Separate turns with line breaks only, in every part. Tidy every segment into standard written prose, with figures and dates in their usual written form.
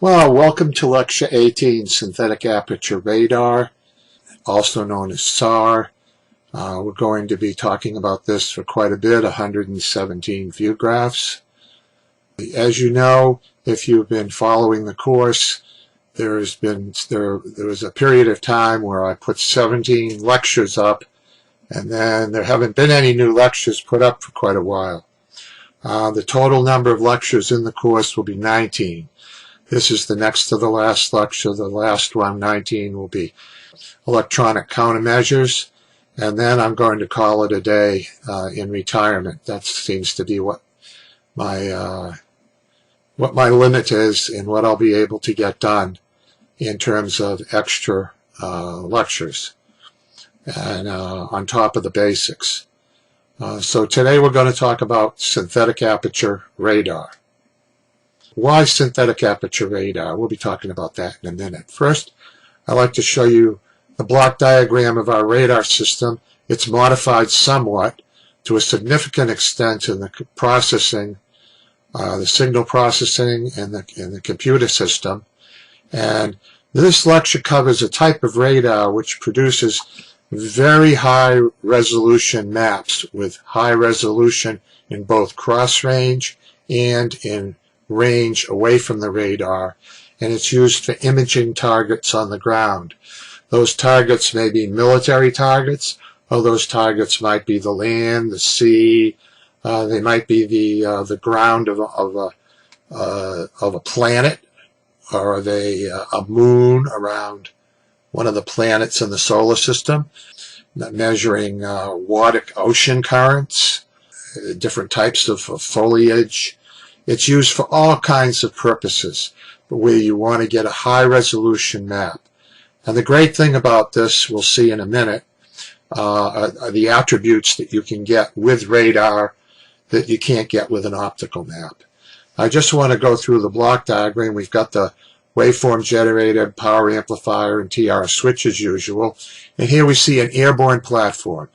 Well, welcome to Lecture 18, Synthetic Aperture Radar, also known as SAR. We're going to be talking about this for quite a bit, 117 view graphs. As you know, if you've been following the course, there was a period of time where I put 17 lectures up, and then there haven't been any new lectures put up for quite a while. The total number of lectures in the course will be 19. This is the next to the last lecture. The last one, 19, will be electronic countermeasures. And then I'm going to call it a day in retirement. That seems to be what my limit is and what I'll be able to get done in terms of extra lectures and on top of the basics. So today we're going to talk about synthetic aperture radar. Why synthetic aperture radar? We'll be talking about that in a minute. First, I'd like to show you the block diagram of our radar system. It's modified somewhat to a significant extent in the processing, the signal processing and the computer system. And this lecture covers a type of radar which produces very high resolution maps with high resolution in both cross range and in range away from the radar, and it's used for imaging targets on the ground. Those targets may be military targets, or those targets might be the land, the sea, they might be the ground of a planet, or are they a moon around one of the planets in the solar system, measuring ocean currents, different types of foliage. It's used for all kinds of purposes, but where you want to get a high resolution map. And the great thing about this, we'll see in a minute, are the attributes that you can get with radar that you can't get with an optical map. I just want to go through the block diagram. We've got the waveform generator, power amplifier, and TR switch as usual. And here we see an airborne platform.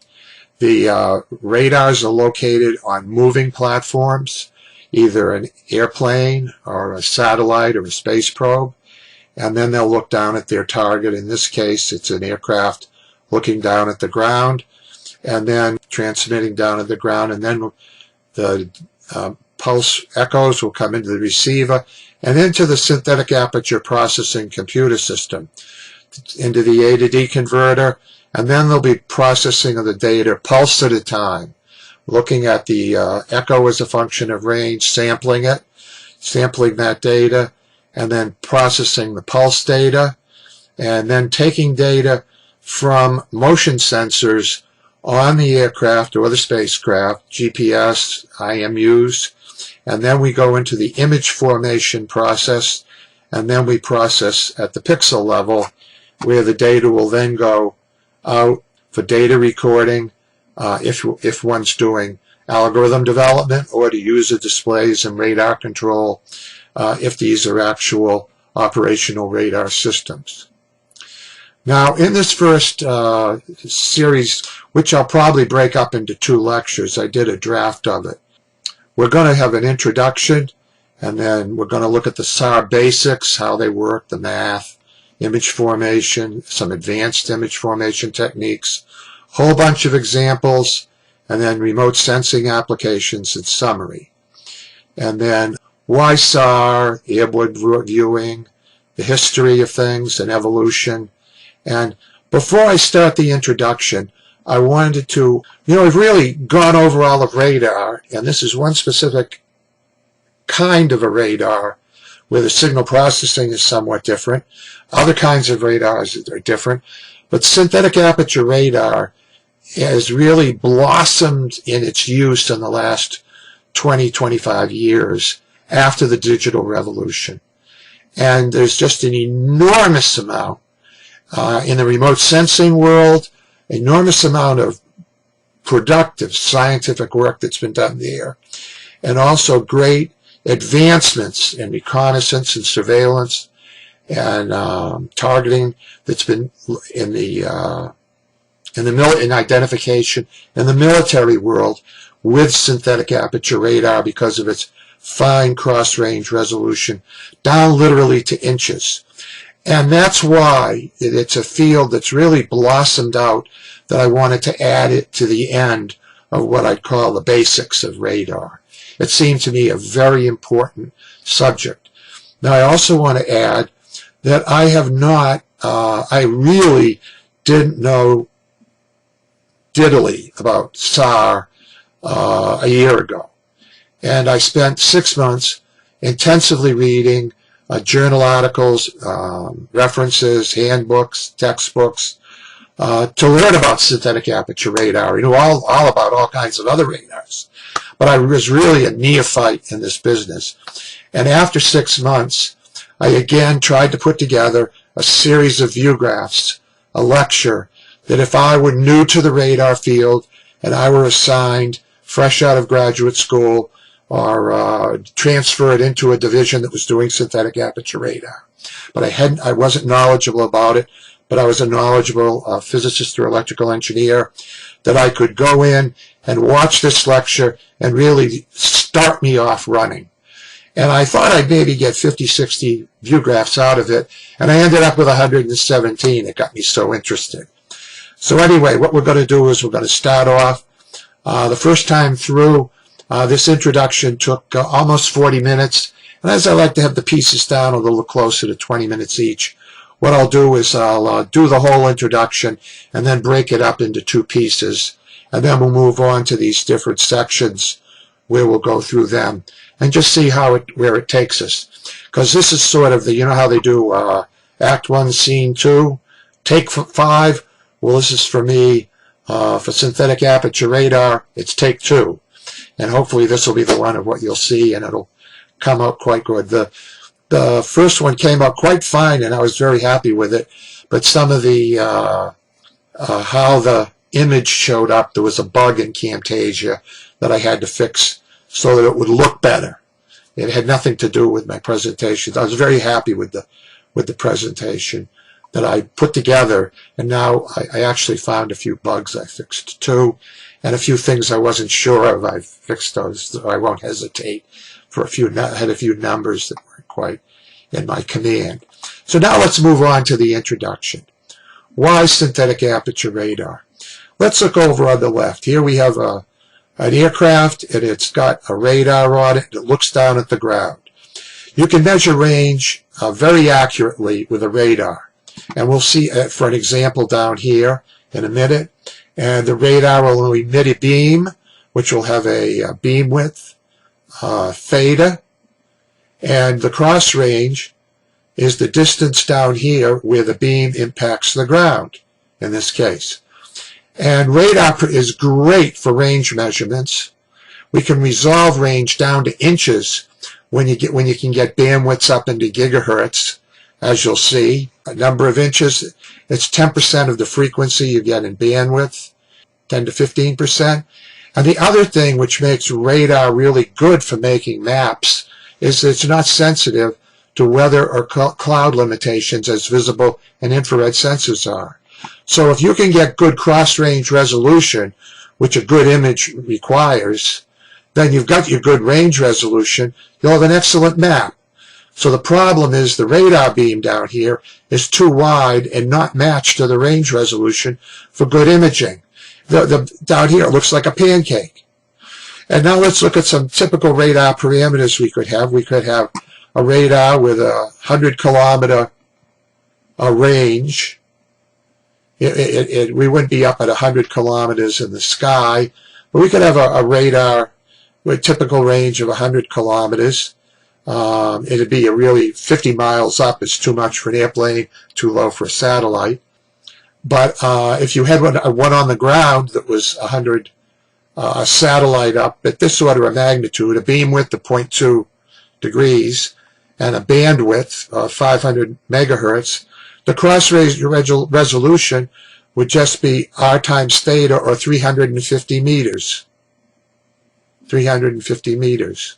The radars are located on moving platforms, either an airplane or a satellite or a space probe, and then they'll look down at their target. In this case, it's an aircraft looking down at the ground and then transmitting down at the ground, and then the pulse echoes will come into the receiver and into the synthetic aperture processing computer system, into the A to D converter, and then there'll be processing of the data pulse at a time, looking at the echo as a function of range, sampling that data, and then processing the pulse data, and then taking data from motion sensors on the aircraft or the spacecraft, GPS, IMUs, and then we go into the image formation process, and then we process at the pixel level, where the data will then go out for data recording, if one's doing algorithm development, or to user displays and radar control, if these are actual operational radar systems. Now, in this first series, which I'll probably break up into 2 lectures, I did a draft of it. We're going to have an introduction, and then we're going to look at the SAR basics, how they work, the math, image formation, some advanced image formation techniques, whole bunch of examples, and then remote sensing applications and summary. And then why SAR, airborne viewing, the history of things and evolution. And before I start the introduction, I wanted to, we've really gone over all of radar, and this is one specific kind of a radar where the signal processing is somewhat different. Other kinds of radars are different, but synthetic aperture radar has really blossomed in its use in the last 20-25 years after the digital revolution. And there's just an enormous amount in the remote sensing world, enormous amount of productive scientific work that's been done there, and also great advancements in reconnaissance and surveillance and targeting that's been in identification in the military world with synthetic aperture radar because of its fine cross-range resolution, down literally to inches. And that's why it's a field that's really blossomed out, that I wanted to add it to the end of what I'd call the basics of radar. It seemed to me a very important subject. Now, I also want to add that I have not, I really didn't know diddly about SAR a year ago. And I spent 6 months intensively reading journal articles, references, handbooks, textbooks, to learn about synthetic aperture radar. You know, all about all kinds of other radars. But I was really a neophyte in this business. And after 6 months, I again tried to put together a series of view graphs, a lecture, that if I were new to the radar field and I were assigned fresh out of graduate school or transferred into a division that was doing synthetic aperture radar, but I wasn't knowledgeable about it, but I was a knowledgeable physicist or electrical engineer, that I could go in and watch this lecture and really start me off running. And I thought I'd maybe get 50, 60 view graphs out of it, and I ended up with 117. It got me so interested. So anyway, what we're going to do is we're going to start off. The first time through, this introduction took almost 40 minutes, and as I like to have the pieces down a little closer to 20 minutes each, what I'll do is I'll do the whole introduction and then break it up into 2 pieces, and then we'll move on to these different sections where we'll go through them and just see where it takes us. Because this is sort of the, you know how they do Act 1, Scene 2, Take 5. Well, this is for me, for synthetic aperture radar, it's Take 2. And hopefully this will be the one of what you'll see, and it'll come out quite good. The first one came out quite fine, and I was very happy with it. But some of the, how the image showed up, there was a bug in Camtasia that I had to fix so that it would look better. It had nothing to do with my presentation. I was very happy with the presentation that I put together, and now I actually found a few bugs I fixed too, and a few things I wasn't sure of. I fixed those, so I won't hesitate. I had a few numbers that weren't quite in my command. So now let's move on to the introduction. Why synthetic aperture radar? Let's look over on the left. Here we have an aircraft, and it's got a radar on it, and it looks down at the ground. You can measure range very accurately with a radar. And we'll see for an example down here in a minute. And the radar will emit a beam, which will have a beam width, theta. And the cross range is the distance down here where the beam impacts the ground, in this case. And radar is great for range measurements. We can resolve range down to inches when you can get bandwidths up into gigahertz. As you'll see, a number of inches, it's 10% of the frequency you get in bandwidth, 10 to 15%. And the other thing which makes radar really good for making maps is that it's not sensitive to weather or cloud limitations as visible and infrared sensors are. So if you can get good cross-range resolution, which a good image requires, then you've got your good range resolution, you'll have an excellent map. So the problem is the radar beam down here is too wide and not matched to the range resolution for good imaging. Down here it looks like a pancake. And now let's look at some typical radar parameters we could have. We could have a radar with a 100-kilometer range. We wouldn't be up at 100 kilometers in the sky, but we could have a radar with a typical range of 100 kilometers. It'd be a really 50 miles up is too much for an airplane, too low for a satellite. But if you had one on the ground that was 100, a satellite up at this order of magnitude, a beam width of 0.2 degrees, and a bandwidth of 500 megahertz, the cross-range resolution would just be r times theta, or 350 meters. 350 meters.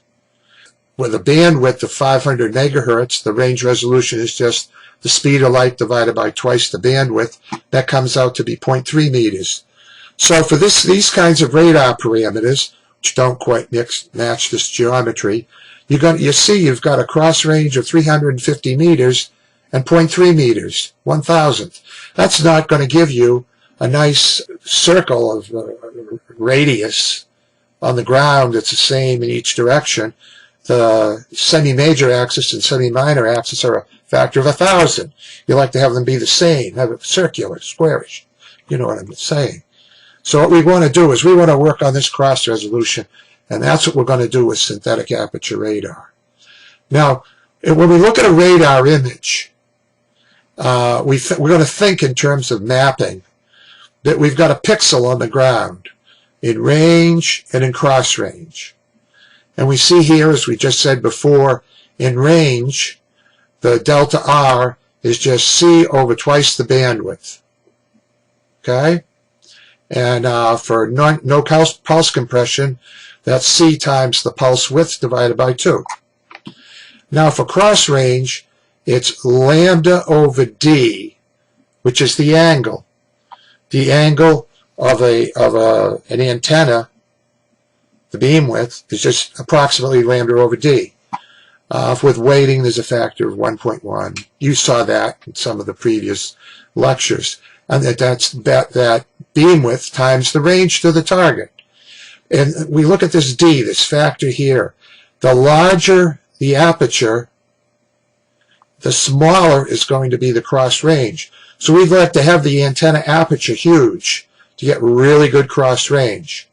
With a bandwidth of 500 megahertz, the range resolution is just the speed of light divided by twice the bandwidth. That comes out to be 0.3 meters. So for these kinds of radar parameters, don't quite match this geometry, you see you've got a cross range of 350 meters and 0.3 meters, 1,000th. That's not going to give you a nice circle of radius on the ground that's the same in each direction. The semi-major axis and semi-minor axis are a factor of 1,000. You like to have them be the same, have it circular, squarish. You know what I'm saying. So what we want to do is we want to work on this cross resolution, and that's what we're going to do with synthetic aperture radar. Now, when we look at a radar image, we're going to think in terms of mapping, that we've got a pixel on the ground in range and in cross range. And we see here, as we just said before, in range, the delta R is just C over twice the bandwidth. Okay? And for no pulse compression, that's C times the pulse width divided by 2. Now for cross range, it's lambda over D, which is the angle. The angle of an antenna, the beam width, is just approximately lambda over D. With weighting, there's a factor of 1.1. You saw that in some of the previous lectures. And that's that beam width times the range to the target. And we look at this D, this factor here. The larger the aperture, the smaller is going to be the cross range. So we'd like to have the antenna aperture huge to get really good cross range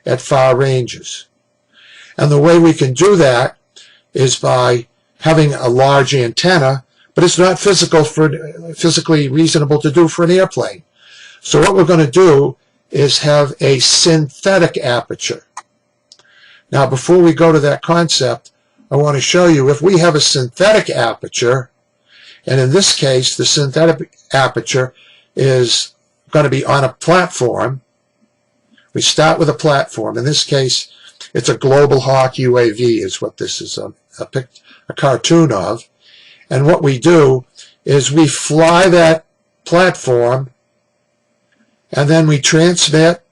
at far ranges. And the way we can do that is by having a large antenna, but it's not physically reasonable to do for an airplane. So what we're going to do is have a synthetic aperture. Now, before we go to that concept, I want to show you if we have a synthetic aperture, and in this case, the synthetic aperture is going to be on a platform. We start with a platform. In this case, it's a Global Hawk UAV is what this is a cartoon of. And what we do is we fly that platform, and then we transmit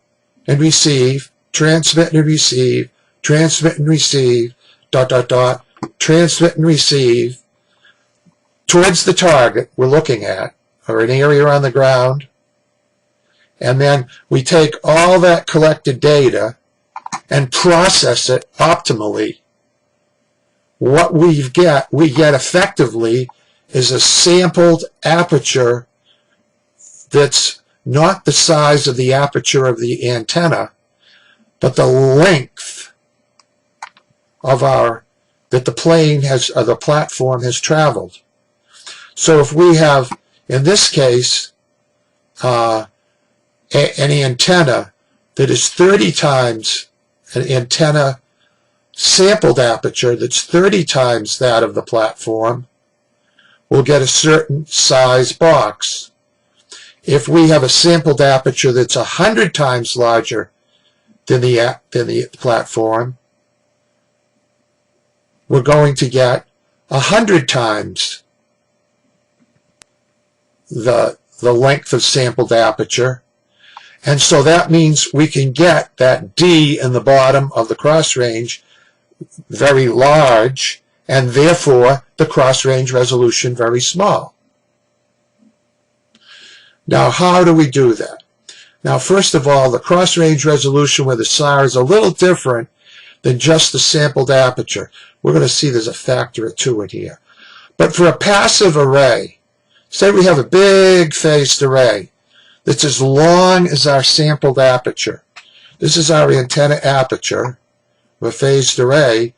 and receive, transmit and receive, transmit and receive, ... transmit and receive towards the target we're looking at, or an area on the ground. And then we take all that collected data and process it optimally. What we get effectively is a sampled aperture that's not the size of the aperture of the antenna, but the length of that the plane has, or the platform has traveled. So if we have, in this case, an antenna that is 30 times an antenna sampled aperture that's 30 times that of the platform, we'll get a certain size box. If we have a sampled aperture that's 100 times larger than the platform, we're going to get 100 times the length of sampled aperture. And so that means we can get that D in the bottom of the cross range very large, and therefore the cross range resolution very small. Now, how do we do that? Now, first of all, the cross range resolution with the SAR is a little different than just the sampled aperture. We're going to see there's a factor of 2 in here. But for a passive array, say we have a big phased array that's as long as our sampled aperture. This is our antenna aperture of a phased array.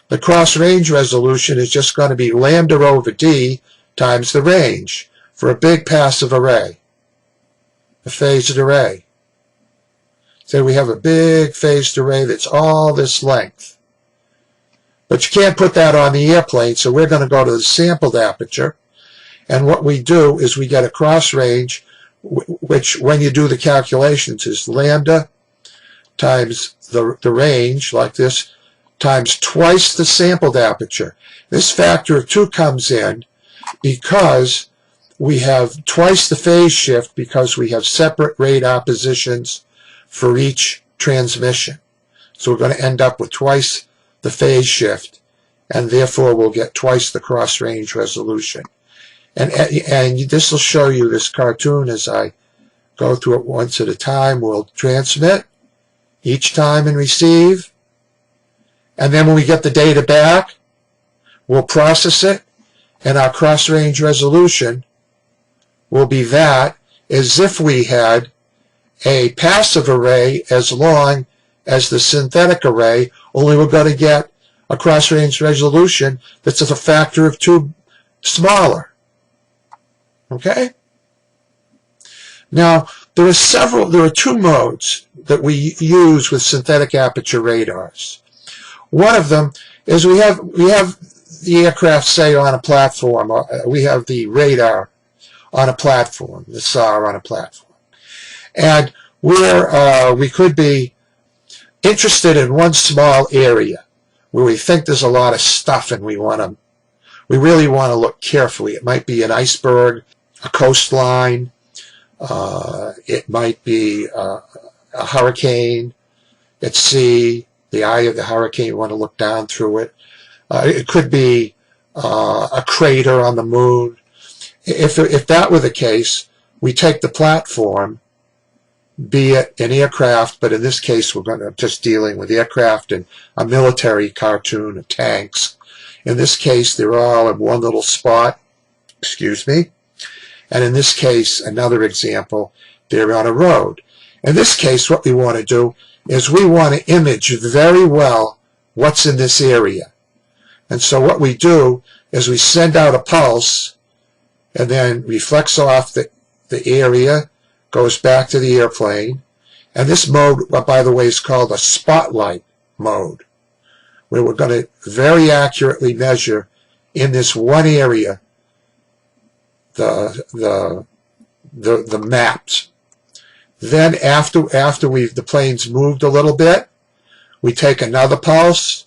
The cross range resolution is just going to be lambda over D times the range for a big passive array, a phased array. Say we have a big phased array that's all this length. But you can't put that on the airplane, so we're going to go to the sampled aperture. And what we do is we get a cross range, which when you do the calculations is lambda times the range, like this, times twice the sampled aperture. This factor of 2 comes in because we have twice the phase shift because we have separate radar positions for each transmission. So we're going to end up with twice the phase shift, and therefore we'll get twice the cross-range resolution. And this will show you this cartoon as I go through it once at a time. We'll transmit each time and receive. And then when we get the data back, we'll process it, and our cross-range resolution will be that as if we had a passive array as long as the synthetic array, only we're going to get a cross-range resolution that's a factor of 2 smaller. Okay? Now, there are 2 modes that we use with synthetic aperture radars. One of them is we have the aircraft, say, on a platform, or we have the radar on a platform, the SAR on a platform. And we could be interested in one small area where we think there's a lot of stuff and we really want to look carefully. It might be an iceberg, a coastline, it might be a hurricane at sea, the eye of the hurricane, you want to look down through it. It could be a crater on the moon. If that were the case, we take the platform, be it an aircraft, but in this case we're just dealing with aircraft and a military cartoon of tanks. In this case, they're all in one little spot, excuse me. And in this case, another example, they're on a road. In this case, what we want to do is we want to image very well what's in this area. And so what we do is we send out a pulse, and then reflects off the area, goes back to the airplane. And this mode, by the way, is called a spotlight mode, where we're going to very accurately measure in this one area the maps. Then after the plane's moved a little bit, we take another pulse.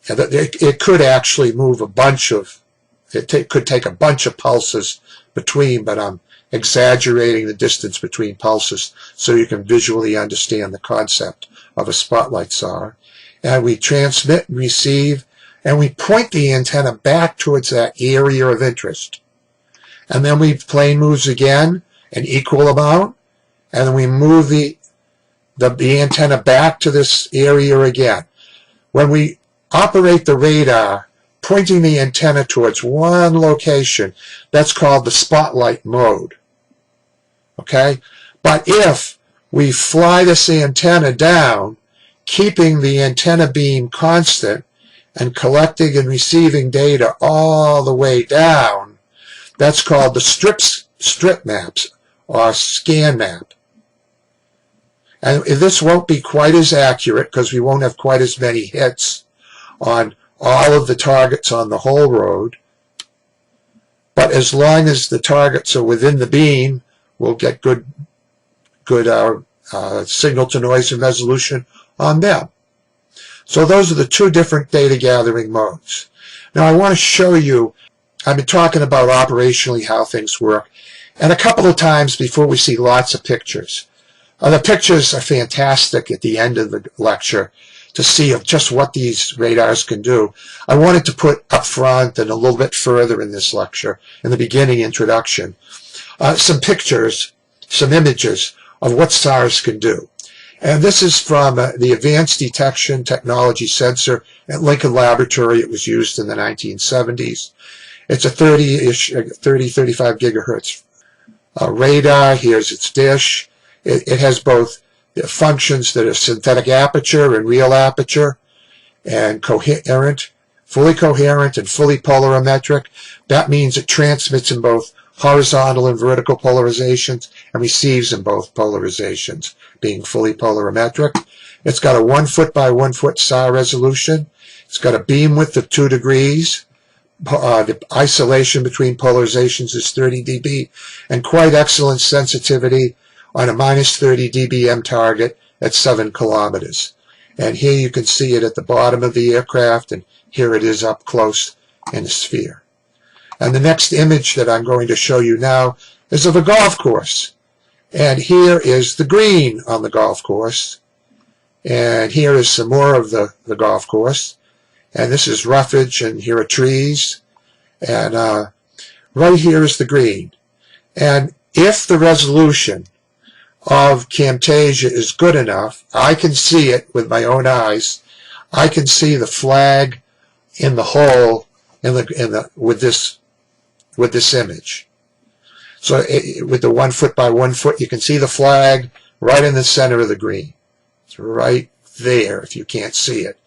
And it could actually move a bunch of, could take a bunch of pulses between, but I'm exaggerating the distance between pulses so you can visually understand the concept of a spotlight SAR. And we transmit and receive, and we point the antenna back towards that area of interest. And then plane moves again, an equal amount, and then we move the antenna back to this area again. When we operate the radar, pointing the antenna towards one location, that's called the spotlight mode. Okay? But if we fly this antenna down, keeping the antenna beam constant and collecting and receiving data all the way down, that's called the strip maps or scan map. And this won't be quite as accurate because we won't have quite as many hits on all of the targets on the whole road. But as long as the targets are within the beam, we'll get good signal to noise and resolution on them. So those are the 2 different data gathering modes. Now I want to show you, I've been talking about operationally how things work, and a couple of times before we see lots of pictures. The pictures are fantastic at the end of the lecture to see of just what these radars can do. I wanted to put up front and a little bit further in this lecture, in the beginning introduction, some pictures, some images of what SARs can do. And this is from the Advanced Detection Technology Sensor at Lincoln Laboratory. It was used in the 1970s. It's a 35 gigahertz radar. Here's its dish. It has both functions that are synthetic aperture and real aperture, and coherent, fully coherent and fully polarimetric. That means it transmits in both horizontal and vertical polarizations and receives in both polarizations, being fully polarimetric. It's got a 1 foot by 1 foot SAR resolution. It's got a beam width of 2 degrees. The isolation between polarizations is 30 dB, and quite excellent sensitivity on a minus 30 dBm target at 7 kilometers. And here you can see it at the bottom of the aircraft, and here it is up close in a sphere. And the next image that I'm going to show you now is of a golf course. And here is the green on the golf course. And here is some more of the golf course. And this is roughage, and here are trees. And right here is the green. And if the resolution of Camtasia is good enough, I can see it with my own eyes. I can see the flag in the hole with this image. So with the 1 foot by 1 foot, you can see the flag right in the center of the green. It's right there if you can't see it.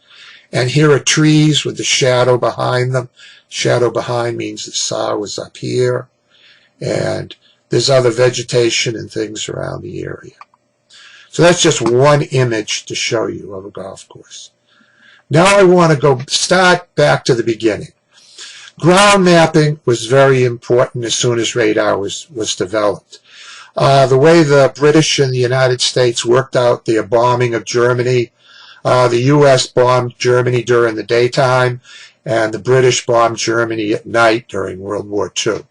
And here are trees with the shadow behind them. Shadow behind means the saw was up here. And there's other vegetation and things around the area. So that's just one image to show you of a golf course. Now I want to start back to the beginning. Ground mapping was very important as soon as radar was developed. The way the British and the United States worked out their bombing of Germany, the U.S. bombed Germany during the daytime, and the British bombed Germany at night during World War II.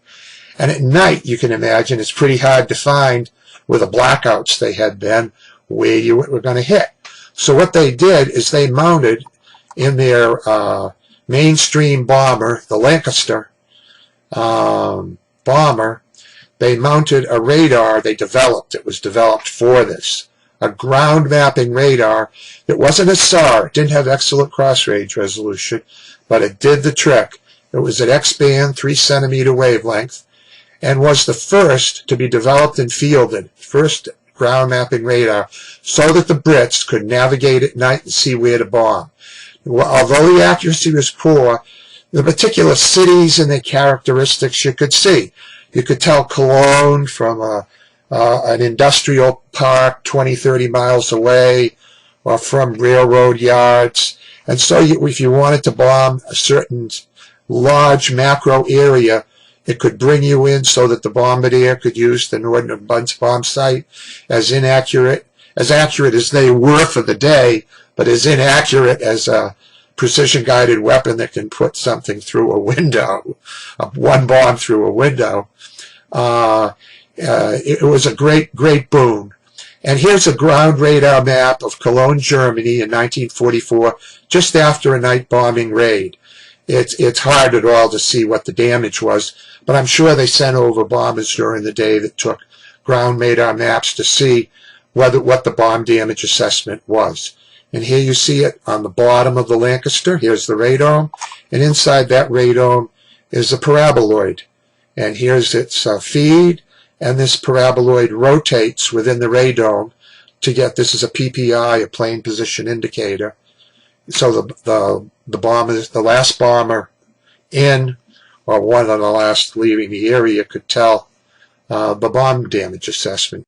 And at night, you can imagine, it's pretty hard to find, with the blackouts they had been, where you were going to hit. So what they did is they mounted in their mainstream bomber, the Lancaster bomber, they mounted a radar they developed. It was developed for this. A ground mapping radar. It wasn't a SAR. It didn't have excellent cross-range resolution, but it did the trick. It was at X-band, 3 centimeter wavelength, and was the first to be developed and fielded, first ground mapping radar, so that the Brits could navigate at night and see where to bomb. Although the accuracy was poor, the particular cities and their characteristics you could see. You could tell Cologne from an industrial park 20, 30 miles away, or from railroad yards. And so if you wanted to bomb a certain large macro area, it could bring you in so that the bombardier could use the Norden bomb site as accurate as they were for the day, but as inaccurate as a precision-guided weapon that can put something through a window, one bomb through a window. It was a great boon. And here's a ground radar map of Cologne, Germany in 1944, just after a night bombing raid. It's hard at all to see what the damage was, but I'm sure they sent over bombers during the day that took ground radar maps to see what the bomb damage assessment was. And here you see it on the bottom of the Lancaster. Here's the radome, and inside that radome is a paraboloid. And here's its feed, and this paraboloid rotates within the radome to get, this is a PPI, a plane position indicator. So the bomber, the last bomber in, or one of the last leaving the area, could tell the bomb damage assessment.